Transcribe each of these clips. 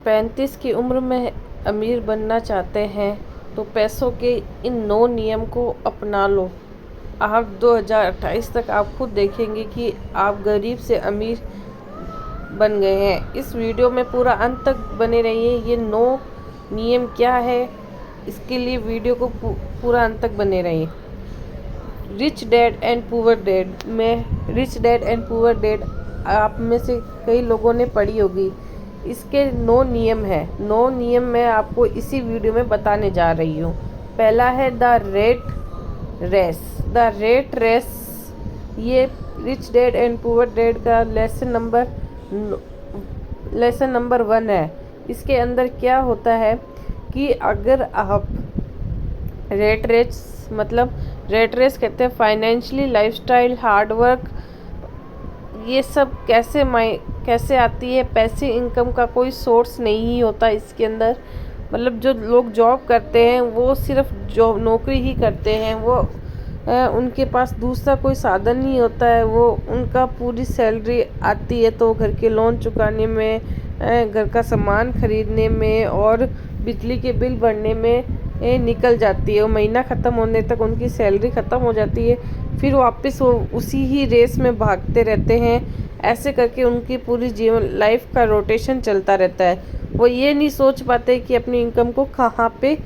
35 की उम्र में अमीर बनना चाहते हैं तो पैसों के इन 9 नियम को अपना लो। आप 2028 तक आप खुद देखेंगे कि आप गरीब से अमीर बन गए हैं। इस वीडियो में पूरा अंत तक बने रहिए। ये 9 नियम क्या है, इसके लिए वीडियो को पूरा अंत तक बने रहिए। Rich dad and poor dad में rich dad and poor dad आप में से कई लोगों ने पढ़ी होगी। इसके 9 नियम हैं। 9 नियम मैं आपको इसी वीडियो में बताने जा रही हूँ। पहला है the rat race. The rat race ये rich dad and poor dad का लेसन नंबर 1 है। इसके अंदर क्या होता है कि अगर आप रेट रेस कहते हैं फाइनेंशियली लाइफस्टाइल हार्डवर्क, ये सब कैसे आती है। पैसे इनकम का कोई सोर्स नहीं होता इसके अंदर। मतलब जो लोग जॉब करते हैं वो सिर्फ जॉब नौकरी ही करते हैं, वो उनके पास दूसरा कोई साधन नहीं होता है। वो उनका पूरी सैलरी आती है तो घर के लोन चुकाने में, घर का सामान खरीदने में और बिजली के बिल भरने में निकल जाती है। वो महीना ख़त्म होने तक उनकी सैलरी ख़त्म हो जाती है। फिर वापस वो उसी ही रेस में भागते रहते हैं। ऐसे करके उनकी पूरी जीवन लाइफ का रोटेशन चलता रहता है। वो ये नहीं सोच पाते कि अपनी इनकम को कहाँ पे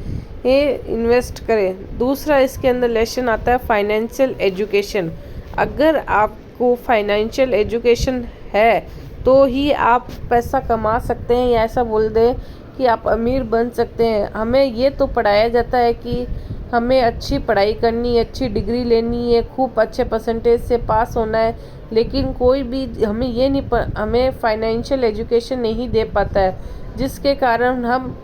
इन्वेस्ट करें। दूसरा इसके अंदर लेसन आता है फाइनेंशियल एजुकेशन। अगर आपको फाइनेंशियल एजुकेशन है तो ही आप पैसा कमा सकते हैं, या ऐसा बोल दें कि आप अमीर बन सकते हैं। हमें ये तो पढ़ाया जाता है कि हमें अच्छी पढ़ाई करनी है, अच्छी डिग्री लेनी है, खूब अच्छे परसेंटेज से पास होना है, लेकिन कोई भी हमें फाइनेंशियल एजुकेशन नहीं दे पाता है, जिसके कारण हम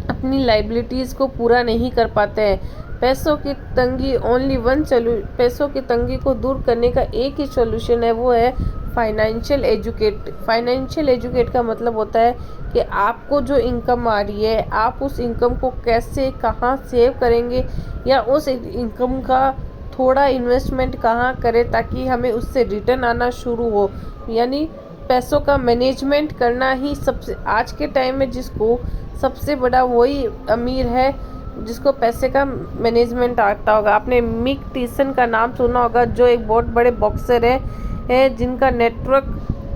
अपनी लाइबिलिटीज़ को पूरा नहीं कर पाते हैं। पैसों की तंगी को दूर करने का एक ही सॉल्यूशन है, वो है फाइनेंशियल एजुकेट का मतलब होता है कि आपको जो इनकम आ रही है, आप उस इनकम को कैसे कहाँ सेव करेंगे, या उस इनकम का थोड़ा इन्वेस्टमेंट कहाँ करें ताकि हमें उससे रिटर्न आना शुरू हो। यानी पैसों का मैनेजमेंट करना ही सबसे आज के टाइम में जिसको सबसे बड़ा वही अमीर है जिसको पैसे का मैनेजमेंट आता होगा। आपने मिक टीसन का नाम सुना होगा, जो एक बहुत बड़े बॉक्सर है जिनका नेटवर्क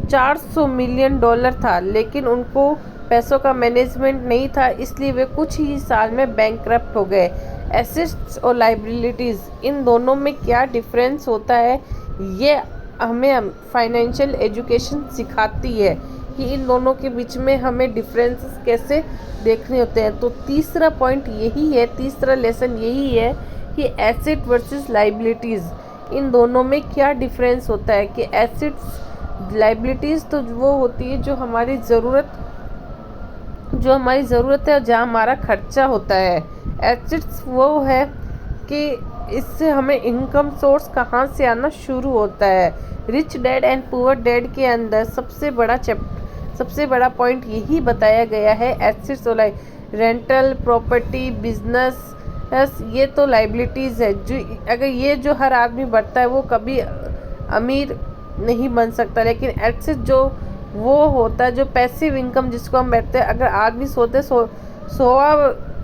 $400 मिलियन था, लेकिन उनको पैसों का मैनेजमेंट नहीं था, इसलिए वे कुछ ही साल में बैंकक्रप्ट हो गए। एसेट्स और लाइबिलिटीज़, इन दोनों में क्या डिफरेंस होता है, ये हमें फाइनेंशियल एजुकेशन सिखाती है कि इन दोनों के बीच में हमें डिफरेंसेस कैसे देखने होते हैं। तो तीसरा पॉइंट यही है, तीसरा लेसन यही है कि एसेट वर्सेस लाइबिलिटीज़, इन दोनों में क्या डिफरेंस होता है। कि एसेट्स लाइबिलिटीज़ तो वो होती है जो हमारी ज़रूरत है, जहाँ हमारा खर्चा होता है। एसेट्स वो है कि इससे हमें इनकम सोर्स कहाँ से आना शुरू होता है। Rich dad and poor dad के अंदर सबसे बड़ा पॉइंट यही बताया गया है। एसेट्स और रेंटल प्रॉपर्टी, बिजनेस, ये तो लाइबिलिटीज़ है। अगर ये जो हर आदमी बढ़ता है वो कभी अमीर नहीं बन सकता, लेकिन एसेट जो वो होता है जो पैसिव इनकम जिसको हम बैठते हैं। अगर आदमी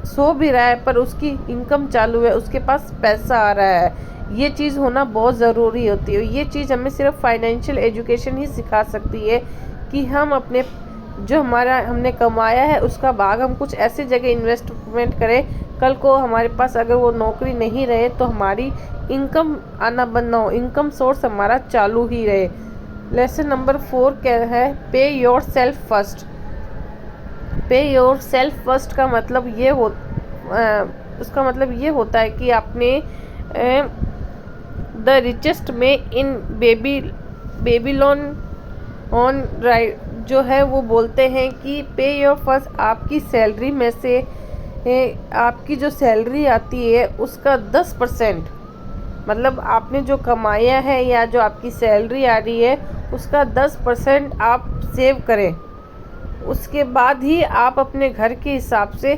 सो भी रहा है पर उसकी इनकम चालू है, उसके पास पैसा आ रहा है, ये चीज़ होना बहुत ज़रूरी होती है। ये चीज़ हमें सिर्फ फाइनेंशियल एजुकेशन ही सिखा सकती है कि हम अपने जो हमने कमाया है उसका भाग हम कुछ ऐसी जगह इन्वेस्टमेंट करें, कल को हमारे पास अगर वो नौकरी नहीं रहे तो हमारी इनकम आना बंद ना हो, इनकम सोर्स हमारा चालू ही रहे। लेसन नंबर 4 क्या है, पे योर सेल्फ फर्स्ट। पे योर सेल्फ फर्स्ट का मतलब ये होता है कि आपने द रिचेस्ट में इन बेबीलोन ऑन राइट जो है वो बोलते हैं कि पे योर फर्स्ट, आपकी सैलरी में से आपकी जो सैलरी आती है उसका 10%, मतलब आपने जो कमाया है या जो आपकी सैलरी आ रही है उसका 10% आप सेव करें। उसके बाद ही आप अपने घर के हिसाब से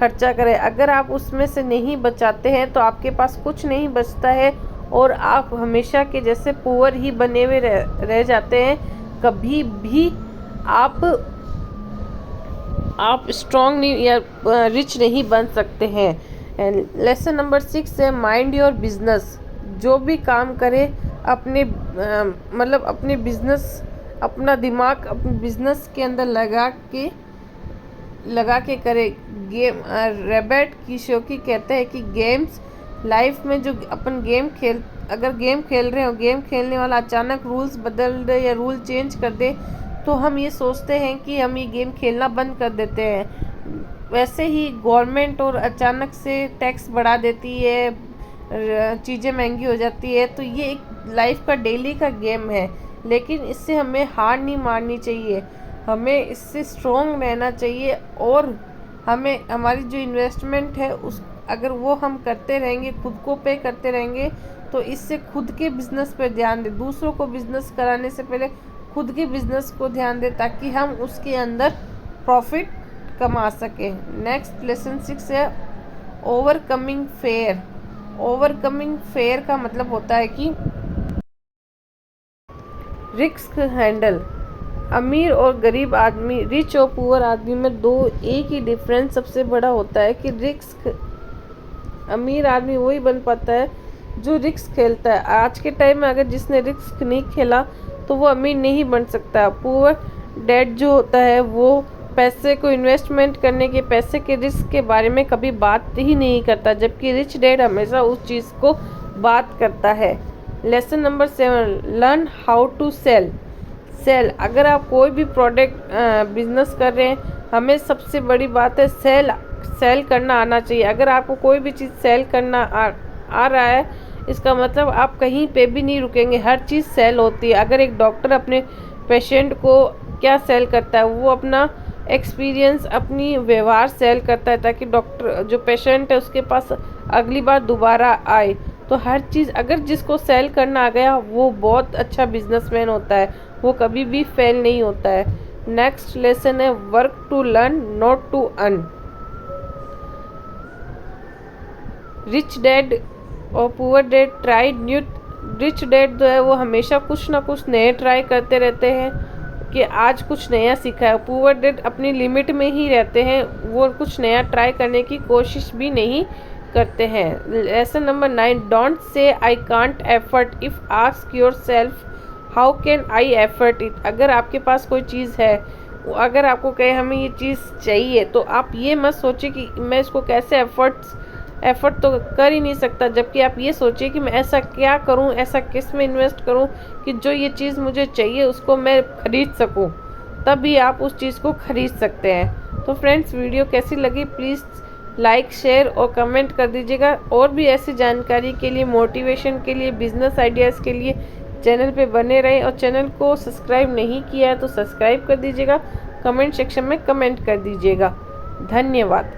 खर्चा करें। अगर आप उसमें से नहीं बचाते हैं तो आपके पास कुछ नहीं बचता है और आप हमेशा के जैसे पुअर ही बने हुए रह जाते हैं। कभी भी आप आप स्ट्रॉन्ग नहीं या रिच नहीं बन सकते हैं। एंड लेसन नंबर 6 है माइंड योर बिजनेस। जो भी काम करे अपने मतलब अपने बिजनेस, अपना दिमाग अपने बिजनेस के अंदर लगा के करे। गेम रॉबर्ट कियोसाकी कहते हैं कि गेम्स लाइफ में जो अपन अगर गेम खेल रहे हो, गेम खेलने वाला अचानक रूल्स बदल दे या रूल चेंज कर दे तो हम ये सोचते हैं कि हम ये गेम खेलना बंद कर देते हैं। वैसे ही गवर्नमेंट और अचानक से टैक्स बढ़ा देती है, चीज़ें महंगी हो जाती है, तो ये एक लाइफ का डेली का गेम है। लेकिन इससे हमें हार नहीं माननी चाहिए, हमें इससे स्ट्रॉन्ग रहना चाहिए और हमें हमारी जो इन्वेस्टमेंट है उस अगर वो हम करते रहेंगे, खुद को पे करते रहेंगे, तो इससे खुद के बिज़नेस पे ध्यान दें। दूसरों को बिज़नेस कराने से पहले खुद के बिज़नेस को ध्यान दें ताकि हम उसके अंदर प्रॉफिट कमा सकें। नेक्स्ट लेसन 6 है ओवरकमिंग फेयर। ओवरकमिंग फेयर का मतलब होता है कि रिस्क हैंडल। अमीर और गरीब आदमी, रिच और पुअर आदमी में एक ही डिफरेंस सबसे बड़ा होता है कि रिस्क, अमीर आदमी वही बन पाता है जो रिस्क खेलता है। आज के टाइम में अगर जिसने रिस्क नहीं खेला तो वो अमीर नहीं बन सकता। पुअर डैड जो होता है वो पैसे को इन्वेस्टमेंट करने के, पैसे के रिस्क के बारे में कभी बात ही नहीं करता, जबकि रिच डैड हमेशा उस चीज़ को बात करता है। Lesson number 7 learn how to sell. अगर आप कोई भी प्रोडक्ट बिजनेस कर रहे हैं, हमें सबसे बड़ी बात है सेल करना आना चाहिए। अगर आपको कोई भी चीज़ सेल करना आ रहा है, इसका मतलब आप कहीं पे भी नहीं रुकेंगे, हर चीज़ सेल होती है। अगर एक डॉक्टर अपने पेशेंट को क्या सेल करता है, वो अपना एक्सपीरियंस, अपनी व्यवहार सेल करता है ताकि डॉक्टर जो पेशेंट है उसके पास अगली बार दोबारा आए। तो हर चीज़ अगर जिसको सेल करना आ गया वो बहुत अच्छा बिजनेसमैन होता है, वो कभी भी फेल नहीं होता है। नेक्स्ट लेसन है work to learn not to earn. Rich dad और poor dad tried new. Rich dad जो है वो हमेशा कुछ ना कुछ नए ट्राई करते रहते हैं कि आज कुछ नया सीखा है। पुअर डैड अपनी लिमिट में ही रहते हैं, वो कुछ नया ट्राई करने की कोशिश भी नहीं करते हैं। Lesson number 9 don't say I can't effort if ask your self how can I effort it. अगर आपके पास कोई चीज़ है, अगर आपको कहे हमें ये चीज़ चाहिए, तो आप ये मत सोचिए कि मैं इसको कैसे एफर्ट तो कर ही नहीं सकता, जबकि आप ये सोचिए कि मैं ऐसा क्या करूं, ऐसा किस में इन्वेस्ट करूं कि जो ये चीज़ मुझे चाहिए उसको मैं खरीद सकूं, तभी आप उस चीज़ को खरीद सकते हैं। तो फ्रेंड्स, वीडियो कैसी लगी प्लीज़ लाइक, शेयर और कमेंट कर दीजिएगा। और भी ऐसी जानकारी के लिए, मोटिवेशन के लिए, बिजनेस आइडियाज़ के लिए चैनल पे बने रहें। और चैनल को सब्सक्राइब नहीं किया है तो सब्सक्राइब कर दीजिएगा, कमेंट सेक्शन में कमेंट कर दीजिएगा। धन्यवाद।